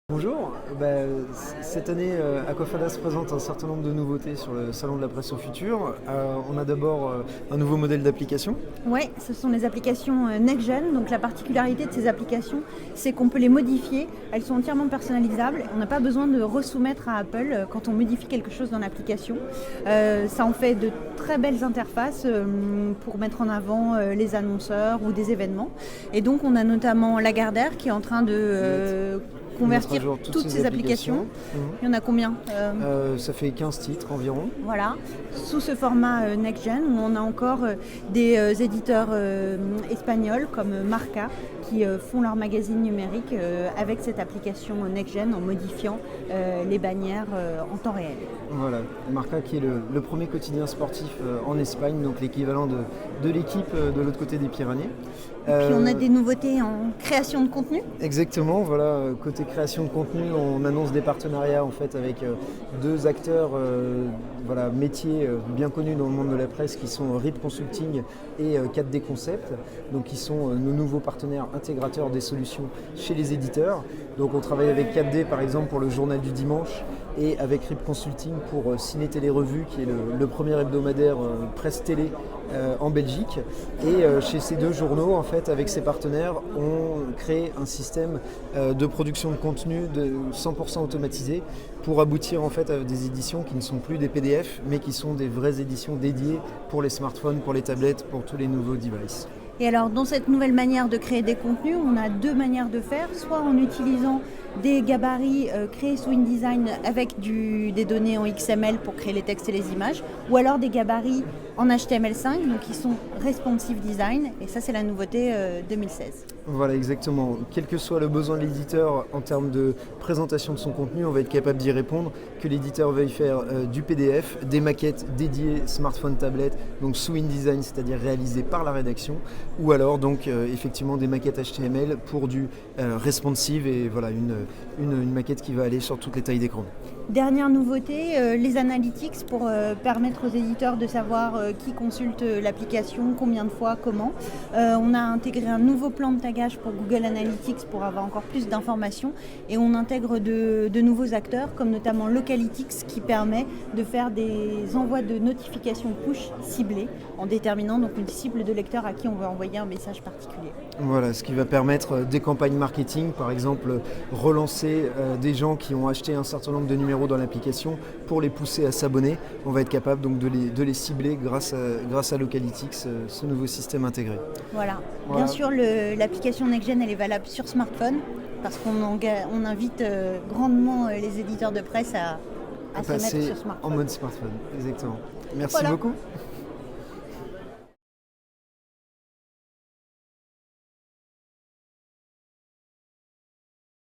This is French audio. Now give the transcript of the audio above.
Bonjour, cette année Aquafadas présente un certain nombre de nouveautés sur le salon de la presse au futur. On a d'abord un nouveau modèle d'application. Oui, ce sont les applications Next-Gen. Donc la particularité de ces applications, c'est qu'on peut les modifier. Elles sont entièrement personnalisables. On n'a pas besoin de resoumettre à Apple quand on modifie quelque chose dans l'application. Ça en fait de très belles interfaces pour mettre en avant les annonceurs ou des événements. Et donc on a notamment Lagardère qui est en train de convertir toutes ces applications. Il y en a combien Ça fait 15 titres environ. Voilà, sous ce format Next-Gen, où on a encore des éditeurs espagnols comme Marca qui font leur magazine numérique avec cette application Next-Gen en modifiant les bannières en temps réel. Voilà, Marca qui est le premier quotidien sportif en Espagne, donc l'équivalent de l'équipe de l'autre côté des Pyrénées. Et puis on a des nouveautés en création de contenu. Exactement, voilà, côté création de contenu, on annonce des partenariats en fait avec deux acteurs métiers bien connus dans le monde de la presse qui sont RIP Consulting et 4D Concept, donc qui sont nos nouveaux partenaires intégrateurs des solutions chez les éditeurs. Donc on travaille avec 4D par exemple pour le journal du dimanche et avec RIP Consulting pour Ciné Télé Revue qui est le premier hebdomadaire presse télé en Belgique. Et chez ces deux journaux, en fait, avec ces partenaires, on crée un système de production de contenu de 100% automatisé pour aboutir en fait à des éditions qui ne sont plus des PDF, mais qui sont des vraies éditions dédiées pour les smartphones, pour les tablettes, pour tous les nouveaux devices. Et alors, dans cette nouvelle manière de créer des contenus, on a deux manières de faire, soit en utilisant des gabarits créés sous InDesign avec des données en XML pour créer les textes et les images, ou alors des gabarits en HTML5, donc qui sont responsive design, et ça c'est la nouveauté 2016. Voilà, exactement. Quel que soit le besoin de l'éditeur en termes de présentation de son contenu, on va être capable d'y répondre, que l'éditeur veuille faire du PDF, des maquettes dédiées smartphone, tablette, donc sous InDesign, c'est-à-dire réalisées par la rédaction, ou alors donc effectivement des maquettes HTML pour du responsive et voilà une maquette qui va aller sur toutes les tailles d'écran. Dernière nouveauté, les analytics pour permettre aux éditeurs de savoir qui consulte l'application, combien de fois, comment. On a intégré un nouveau plan de tagage pour Google Analytics pour avoir encore plus d'informations et on intègre de nouveaux acteurs comme notamment Localytics qui permet de faire des envois de notifications push ciblés en déterminant donc une cible de lecteur à qui on veut envoyer un message particulier. Voilà, ce qui va permettre des campagnes marketing, par exemple relancer des gens qui ont acheté un certain nombre de numéros dans l'application pour les pousser à s'abonner. On va être capable donc de les cibler grâce à Localytics, ce nouveau système intégré. Voilà. Bien sûr, l'application Next-Gen elle est valable sur smartphone parce qu'on invite grandement les éditeurs de presse à se mettre passer sur smartphone. en mode smartphone, exactement. Merci Voilà. beaucoup.